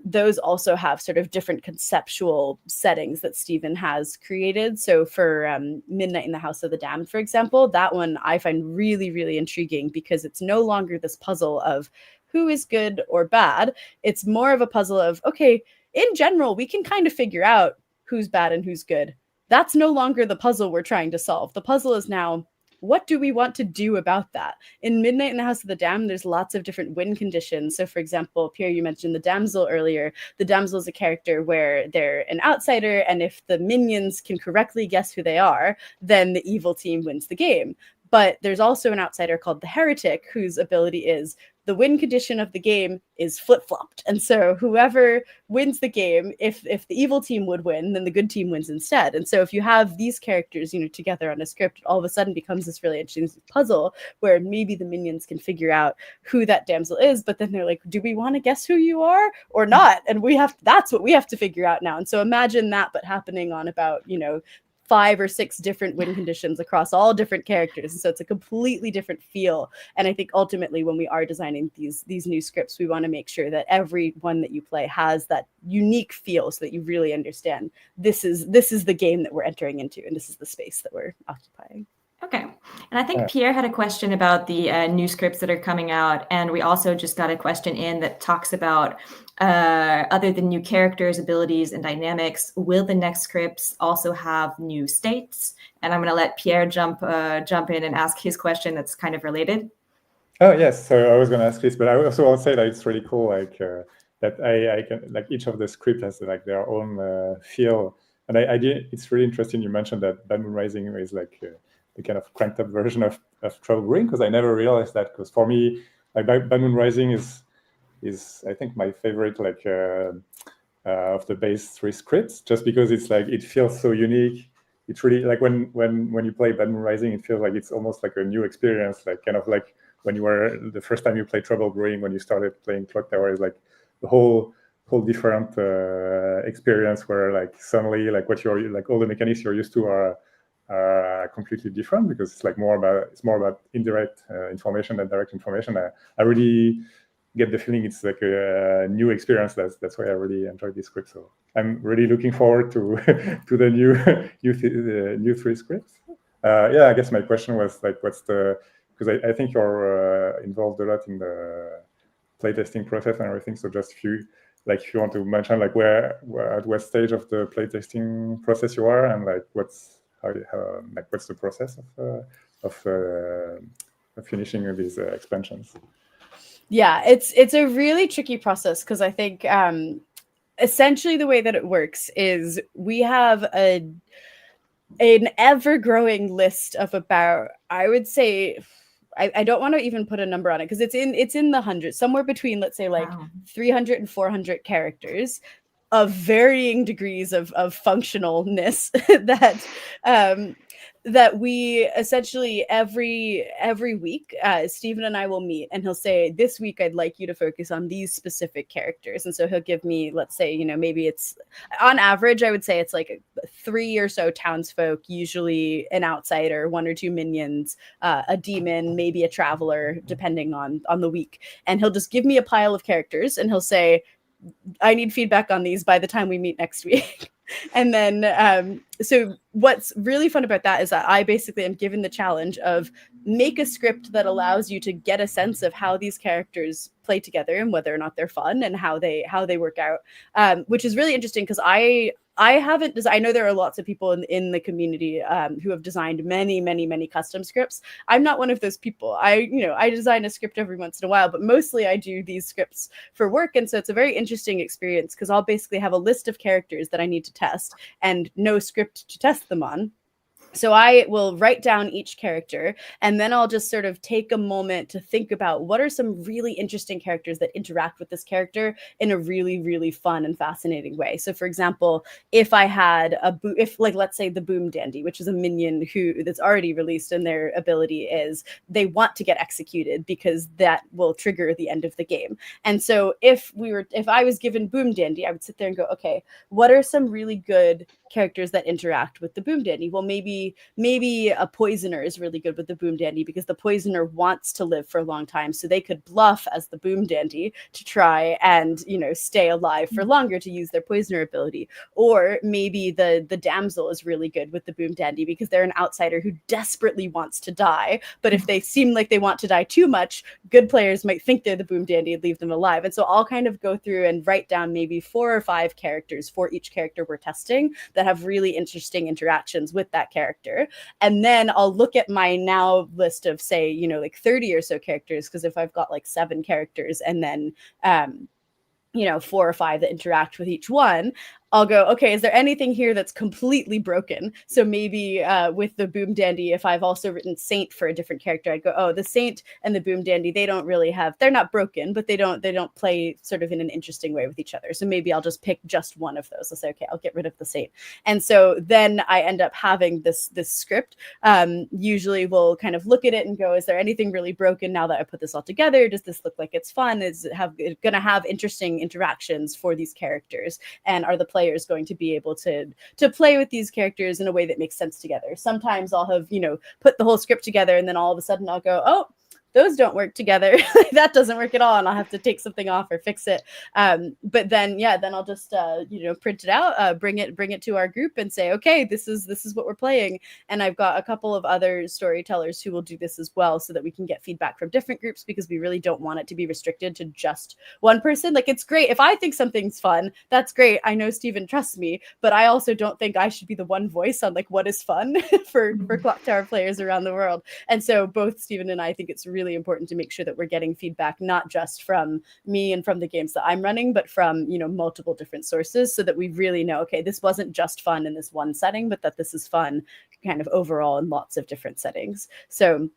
those also have sort of different conceptual settings that Stephen has created. So for Midnight in the House of the Damned, for example, that one I find really, really intriguing because it's no longer this puzzle of who is good or bad. It's more of a puzzle of, okay, in general, we can kind of figure out who's bad and who's good. That's no longer the puzzle we're trying to solve. The puzzle is now, what do we want to do about that? In Midnight in the House of the Damned, there's lots of different win conditions. So for example, Pierre, you mentioned the damsel earlier. The damsel is a character where they're an outsider, and if the minions can correctly guess who they are, then the evil team wins the game. But there's also an outsider called the heretic, whose ability is the win condition of the game is flip-flopped. And so whoever wins the game, if the evil team would win, then the good team wins instead. And so if you have these characters, you know, together on a script, it all of a sudden becomes this really interesting puzzle where maybe the minions can figure out who that damsel is, but then they're like, do we want to guess who you are or not? And that's what we have to figure out now. And so imagine that, but happening on about, you know, 5 or 6 different win conditions across all different characters. And so it's a completely different feel. And I think ultimately when we are designing these new scripts, we want to make sure that every one that you play has that unique feel so that you really understand this is the game that we're entering into, and this is the space that we're occupying. Okay. And I think Pierre had a question about the new scripts that are coming out. And we also just got a question in that talks about, other than new characters, abilities, and dynamics, will the next scripts also have new states? And I'm going to let Pierre jump in and ask his question that's kind of related. Oh, yes. So I was going to ask this, but I also want to say that it's really cool, like that I can, like each of the script has like their own feel. And it's really interesting you mentioned that Bad Moon Rising is like the kind of cranked up version of Trouble Brewing, because I never realized that. Because for me, like Bad Moon Rising is I think my favorite, like of the base 3 scripts, just because it's like it feels so unique. It's really like when you play Bad Moon Rising, it feels like it's almost like a new experience, like kind of like when you were the first time you played Trouble Brewing, when you started playing Clocktower, is like the whole different experience where like suddenly like what you're like all the mechanics you're used to are completely different, because it's like more about indirect information than direct information. I really get the feeling it's like a new experience. That's why I really enjoyed this script. So I'm really looking forward to to the new 3 scripts. I guess my question was like, because I think you're involved a lot in the playtesting process and everything. So just if you want to mention like where at what stage of the playtesting process you are, and like what's the process of finishing these expansions? Yeah, it's a really tricky process, because I think essentially the way that it works is we have an ever-growing list of about, I would say, I don't want to even put a number on it, because it's in the hundreds, somewhere between, let's say, like 300 and 400 characters of varying degrees of functionalness that we essentially every week, Stephen and I will meet, and he'll say, this week I'd like you to focus on these specific characters. And so he'll give me, let's say, you know, maybe it's on average, I would say it's like 3 or so townsfolk, usually an outsider, 1 or 2 minions, a demon, maybe a traveler, depending on the week. And he'll just give me a pile of characters, and he'll say, I need feedback on these by the time we meet next week. And then, so what's really fun about that is that I basically am given the challenge of make a script that allows you to get a sense of how these characters play together and whether or not they're fun and how they work out, which is really interesting, because I know there are lots of people in the community who have designed many custom scripts. I'm not one of those people. I design a script every once in a while, but mostly I do these scripts for work. And so it's a very interesting experience, because I'll basically have a list of characters that I need to test and no script to test them on. So I will write down each character, and then I'll just sort of take a moment to think about what are some really interesting characters that interact with this character in a really, really fun and fascinating way. So for example, if I had let's say the Boom Dandy, which is a minion that's already released, and their ability is they want to get executed because that will trigger the end of the game. And so if I was given Boom Dandy, I would sit there and go, okay, what are some really good characters that interact with the Boom Dandy? Well, maybe a poisoner is really good with the Boom Dandy because the poisoner wants to live for a long time, so they could bluff as the Boom Dandy to try and stay alive for longer to use their poisoner ability. Or maybe the damsel is really good with the Boom Dandy because they're an outsider who desperately wants to die, but if they seem like they want to die too much, good players might think they're the Boom Dandy and leave them alive. And so I'll kind of go through and write down maybe 4 or 5 characters for each character we're testing that have really interesting interactions with that character. And then I'll look at my now list of, say, like 30 or so characters, because if I've got like 7 characters and then 4 or 5 that interact with each one, I'll go, okay, is there anything here that's completely broken? So maybe with the Boom Dandy, if I've also written Saint for a different character, I'd go, oh, the Saint and the Boom Dandy, they're not broken, but they don't play sort of in an interesting way with each other. So maybe I'll just pick just one of those. I'll say, okay, I'll get rid of the Saint. And so then I end up having this script. Usually we'll kind of look at it and go, is there anything really broken now that I put this all together? Does this look like it's fun? Is it going to have interesting interactions for these characters? And are the players going to be able to play with these characters in a way that makes sense together? Sometimes I'll have, put the whole script together, and then all of a sudden I'll go, oh, those don't work together. That doesn't work at all, and I'll have to take something off or fix it. But then I'll just print it out, bring it to our group, and say, okay, this is what we're playing. And I've got a couple of other storytellers who will do this as well, so that we can get feedback from different groups, because we really don't want it to be restricted to just one person. Like, it's great if I think something's fun, that's great. I know Stephen trusts me, but I also don't think I should be the one voice on like what is fun for Clocktower players around the world. And so both Stephen and I think it's really important to make sure that we're getting feedback, not just from me and from the games that I'm running, but from multiple different sources, so that we really know, okay, this wasn't just fun in this one setting, but that this is fun kind of overall in lots of different settings. So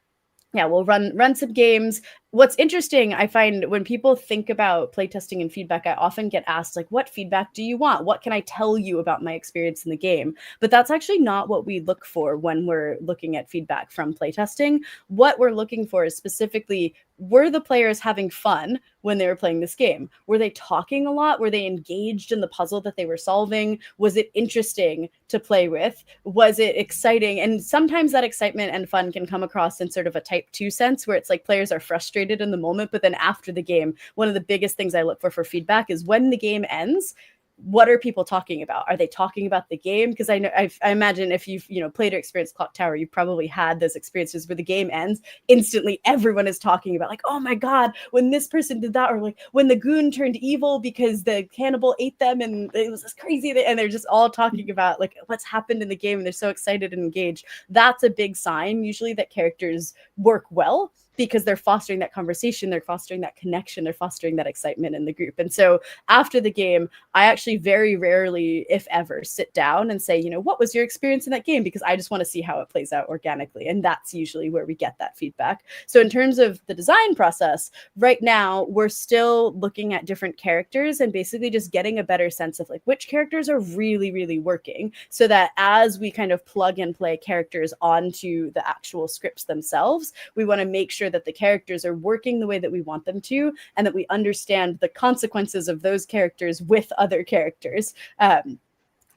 yeah, we'll run some games. What's interesting, I find, when people think about playtesting and feedback, I often get asked, like, what feedback do you want? What can I tell you about my experience in the game? But that's actually not what we look for when we're looking at feedback from playtesting. What we're looking for is specifically, were the players having fun when they were playing this game? Were they talking a lot? Were they engaged in the puzzle that they were solving? Was it interesting to play with? Was it exciting? And sometimes that excitement and fun can come across in sort of a type 2 sense, where it's like players are frustrated in the moment, but then after the game, one of the biggest things I look for feedback is, when the game ends, what are people talking about? Are they talking about the game? Because I imagine if you've played or experienced Clocktower, you probably had those experiences where the game ends, instantly everyone is talking about, like, oh my god, when this person did that, or like when the goon turned evil because the cannibal ate them and it was this crazy, and they're just all talking about like what's happened in the game, and they're so excited and engaged. That's a big sign usually that characters work well, because they're fostering that conversation, they're fostering that connection, they're fostering that excitement in the group. And so after the game, I actually very rarely, if ever, sit down and say, what was your experience in that game? Because I just want to see how it plays out organically. And that's usually where we get that feedback. So in terms of the design process, right now, we're still looking at different characters and basically just getting a better sense of like which characters are really, really working, so that as we kind of plug and play characters onto the actual scripts themselves, we want to make sure that the characters are working the way that we want them to, and that we understand the consequences of those characters with other characters.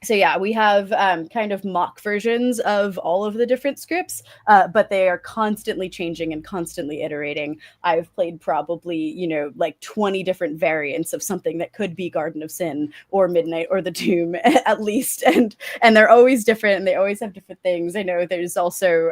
So yeah, we have kind of mock versions of all of the different scripts, but they are constantly changing and constantly iterating. I've played probably, like 20 different variants of something that could be Garden of Sin or Midnight or the Tomb at least. And they're always different, and they always have different things. I know there's also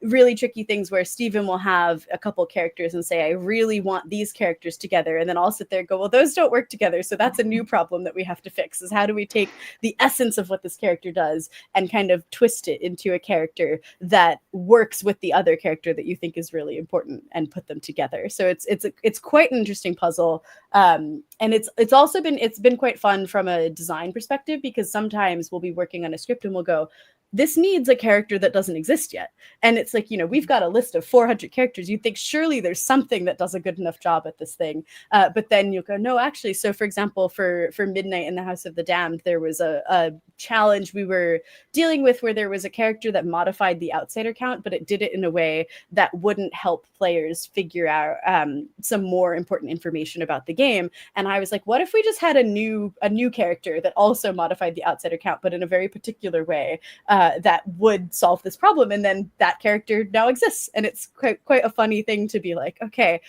really tricky things where Stephen will have a couple characters and say, I really want these characters together. And then I'll sit there and go, well, those don't work together. So that's a new problem that we have to fix, is how do we take the essence of what this character does and kind of twist it into a character that works with the other character that you think is really important, and put them together. So it's quite an interesting puzzle. And it's also been quite fun from a design perspective, because sometimes we'll be working on a script and we'll go, this needs a character that doesn't exist yet. And it's like, we've got a list of 400 characters. You'd think surely there's something that does a good enough job at this thing. But then you'll go, no, actually. So for example, for Midnight in the House of the Damned, there was a challenge we were dealing with where there was a character that modified the outsider count, but it did it in a way that wouldn't help players figure out some more important information about the game. And I was like, what if we just had a new character that also modified the outsider count, but in a very particular way that would solve this problem? And then that character now exists. And it's quite a funny thing to be like, okay,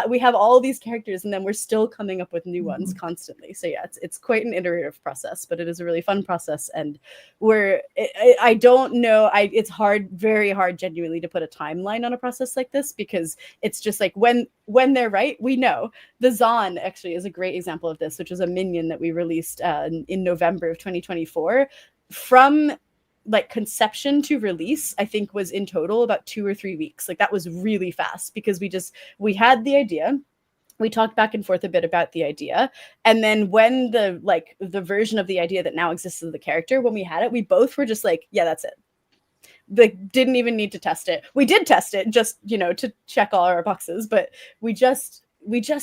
we have all these characters and then we're still coming up with new ones constantly. So yeah, it's quite an iterative process, but it is a really fun process. And I don't know, it's very hard genuinely to put a timeline on a process like this, because it's just like when they're right, we know. The Zon actually is a great example of this, which is a minion that we released in November of 2024. From like conception to release, I think was in total about 2 or 3 weeks. Like that was really fast, because we had the idea. We talked back and forth a bit about the idea. And then when the version of the idea that now exists as the character, when we had it, we both were just like, yeah, that's it. Like didn't even need to test it. We did test it just, to check all our boxes, but we just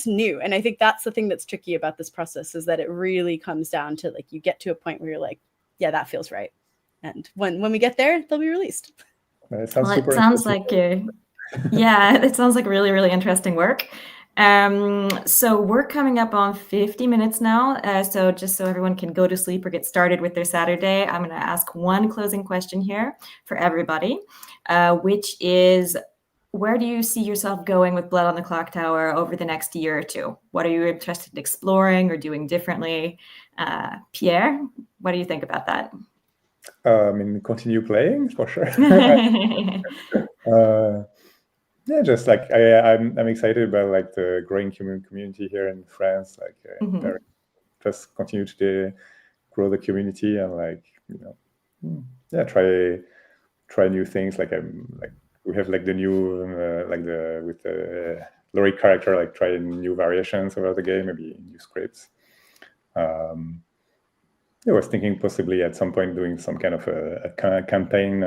knew. And I think that's the thing that's tricky about this process, is that it really comes down to like, you get to a point where you're like, yeah, that feels right. And when we get there, they'll be released. It sounds Well, it sounds like, yeah, it sounds like really, really interesting work. So we're coming up on 50 minutes now. So just so everyone can go to sleep or get started with their Saturday, I'm going to ask one closing question here for everybody, which is, where do you see yourself going with Blood on the Clocktower over the next year or two? What are you interested in exploring or doing differently? Pierre, what do you think about that? Continue playing for sure. Yeah, just like I'm excited about like the growing community here in France. Like, just continue to grow the community and like try new things. Like we have like the new with the Lori character, like trying new variations about the game, maybe new scripts. I was thinking possibly at some point doing some kind of a campaign,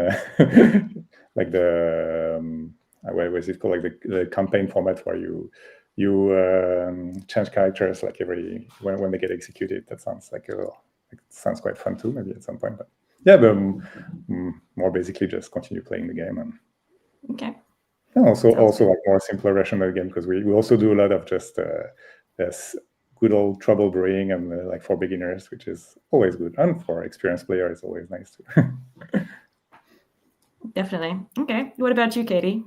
like the what was it called, like the campaign format where you change characters like when they get executed. That sounds sounds quite fun too, maybe at some point. But yeah, but more basically just continue playing the game and also like more simpler version of the game, because we also do a lot of just this good old trouble brewing and like for beginners, which is always good, and for experienced player it's always nice too. Definitely. Okay, what about you, Katie?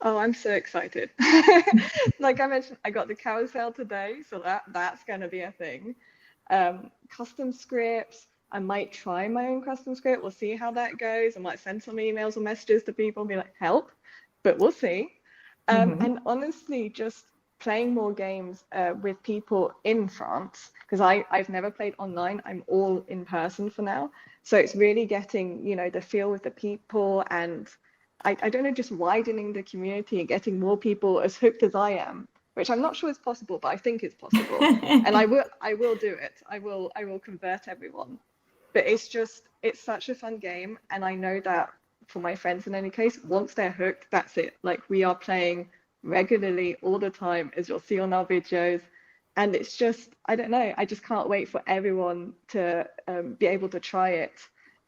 Oh, I'm so excited. Like I mentioned, I got the carousel today, so that's going to be a thing. Custom scripts, I might try my own custom script. We'll see how that goes. I might send some emails or messages to people and be like, help, but we'll see. And honestly, just playing more games with people in France, because I've never played online. I'm all in person for now. So it's really getting, the feel with the people, and I don't know, just widening the community and getting more people as hooked as I am, which I'm not sure is possible, but I think it's possible. And I will do it. I will convert everyone. But it's such a fun game. And I know that for my friends, in any case, once they're hooked, that's it. Like, we are playing regularly all the time, as you'll see on our videos. And it's just, I don't know, I just can't wait for everyone to be able to try it.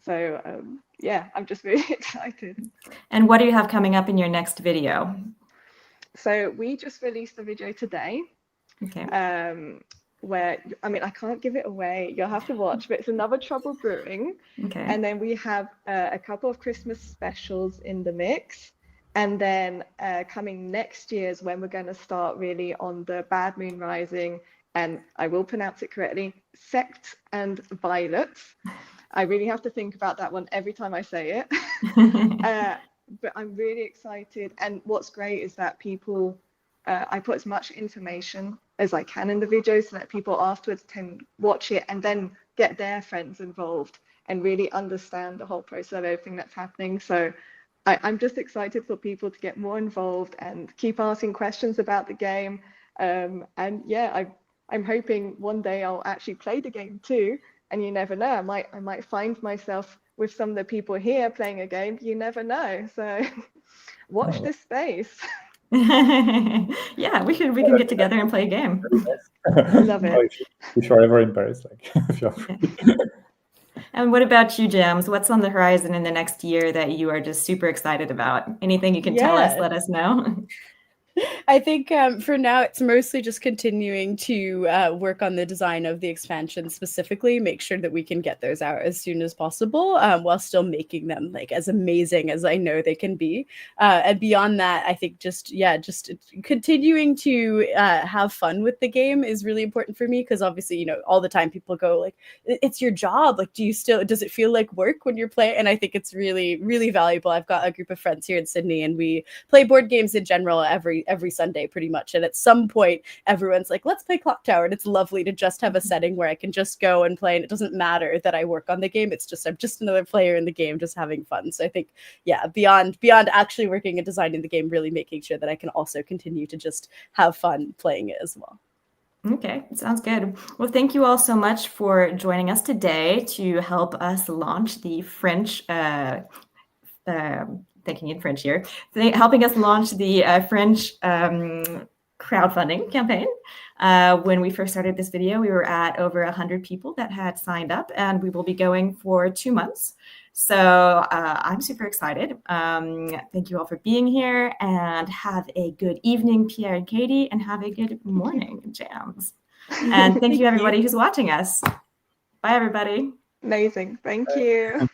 So yeah, I'm just really excited. And what do you have coming up in your next video? So we just released the video today. Okay. Where, I can't give it away. You'll have to watch, but it's another Trouble Brewing. Okay. And then we have a couple of Christmas specials in the mix. And then coming next year is when we're going to start really on the Bad Moon Rising, and I will pronounce it correctly, Sect and Violets. I really have to think about that one every time I say it. But I'm really excited. And what's great is that people, I put as much information as I can in the video so that people afterwards can watch it and then get their friends involved and really understand the whole process of everything that's happening. So I'm just excited for people to get more involved and keep asking questions about the game. And yeah, I'm hoping one day I'll actually play the game too, and you never know. I might find myself with some of the people here playing a game. You never know. So watch this space. Yeah, we can get together and play a game. Love it. If you're ever in Paris, like, feel free. And what about you, Jams? What's on the horizon in the next year that you are just super excited about? Anything you can tell us, let us know. I think for now, it's mostly just continuing to work on the design of the expansion specifically, make sure that we can get those out as soon as possible while still making them like as amazing as I know they can be. And beyond that, I think just continuing to have fun with the game is really important for me, because obviously, you know, all the time people go like, it's your job. Like, does it feel like work when you're playing? And I think it's really, really valuable. I've got a group of friends here in Sydney, and we play board games in general every Sunday pretty much, and at some point everyone's like, let's play Clocktower, and it's lovely to just have a setting where I can just go and play, and it doesn't matter that I work on the game. It's just I'm just another player in the game just having fun. So I think beyond actually working and designing the game, really making sure that I can also continue to just have fun playing it as well. Okay, sounds good. Well, thank you all so much for joining us today to help us launch the French thinking in French here, helping us launch the French crowdfunding campaign. When we first started this video, we were at over 100 people that had signed up, and we will be going for 2 months. So I'm super excited. Thank you all for being here, and have a good evening, Pierre and Katie, and have a good morning, Jams. And thank you, everybody who's watching us. Bye, everybody. Amazing. Thank you.